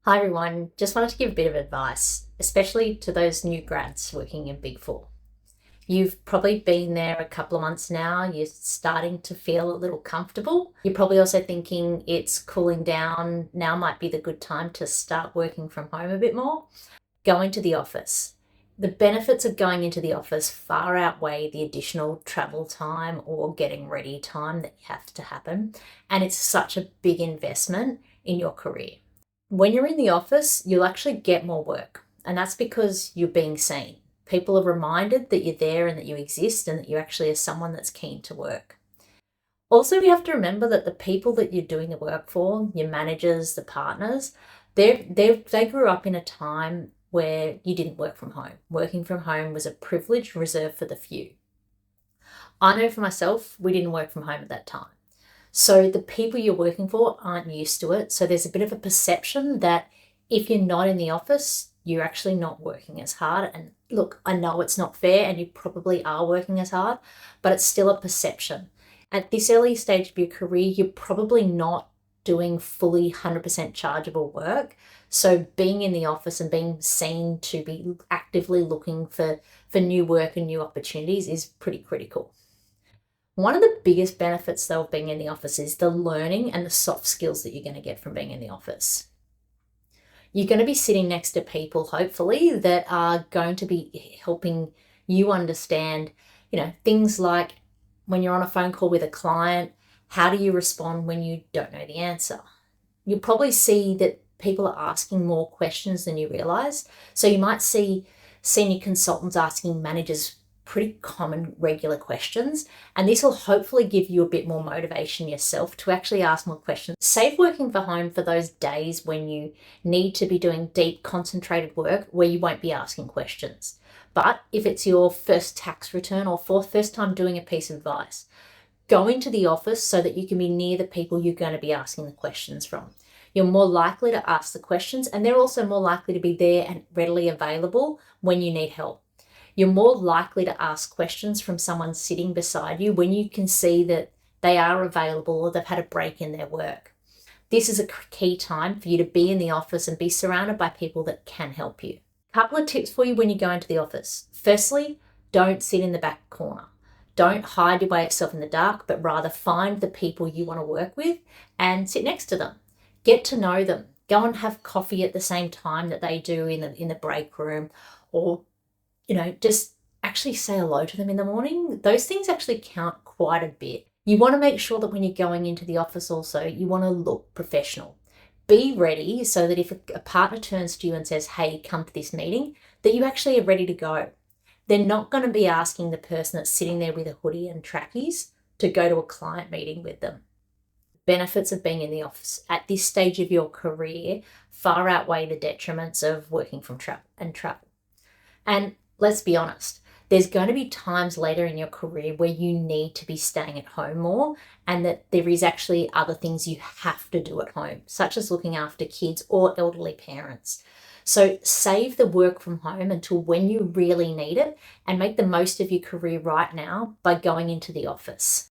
Hi everyone, just wanted to give a bit of advice, especially to those new grads working in Big Four. You've probably been there a couple of months now, you're starting to feel a little comfortable. You're probably also thinking it's cooling down, now might be the good time to start working from home a bit more. Go into the office. The benefits of going into the office far outweigh the additional travel time or getting ready time that have to happen, and it's such a big investment in your career. When you're in the office, you'll actually get more work, and that's because you're being seen. People are reminded that you're there and that you exist and that you actually are someone that's keen to work. Also, you have to remember that the people that you're doing the work for, your managers, the partners, they grew up in a time where you didn't work from home. Working from home was a privilege reserved for the few. I know for myself, we didn't work from home at that time. So the people you're working for aren't used to it. So there's a bit of a perception that if you're not in the office, you're actually not working as hard. And look, I know it's not fair and you probably are working as hard, but it's still a perception. At this early stage of your career, you're probably not doing fully 100% chargeable work. So being in the office and being seen to be actively looking for new work and new opportunities is pretty critical. One of the biggest benefits, though, of being in the office is the learning and the soft skills that you're going to get from being in the office. You're going to be sitting next to people, hopefully, that are going to be helping you understand, things like when you're on a phone call with a client, how do you respond when you don't know the answer? You'll probably see that people are asking more questions than you realize. So you might see senior consultants asking managers pretty common regular questions, and this will hopefully give you a bit more motivation yourself to actually ask more questions. Save working from home for those days when you need to be doing deep concentrated work where you won't be asking questions. But if it's your first tax return or first time doing a piece of advice, go into the office so that you can be near the people you're going to be asking the questions from. You're more likely to ask the questions, and they're also more likely to be there and readily available when you need help. You're more likely to ask questions from someone sitting beside you when you can see that they are available or they've had a break in their work. This is a key time for you to be in the office and be surrounded by people that can help you. Couple of tips for you when you go into the office. Firstly, don't sit in the back corner. Don't hide yourself in the dark, but rather find the people you want to work with and sit next to them. Get to know them. Go and have coffee at the same time that they do in the break room, or just actually say hello to them in the morning. Those things actually count quite a bit. You want to make sure that when you're going into the office also, you want to look professional. Be ready so that if a partner turns to you and says, hey, come to this meeting, that you actually are ready to go. They're not going to be asking the person that's sitting there with a hoodie and trackies to go to a client meeting with them. Benefits of being in the office at this stage of your career far outweigh the detriments of working from travel. And let's be honest, there's going to be times later in your career where you need to be staying at home more, and that there is actually other things you have to do at home, such as looking after kids or elderly parents. So save the work from home until when you really need it and make the most of your career right now by going into the office.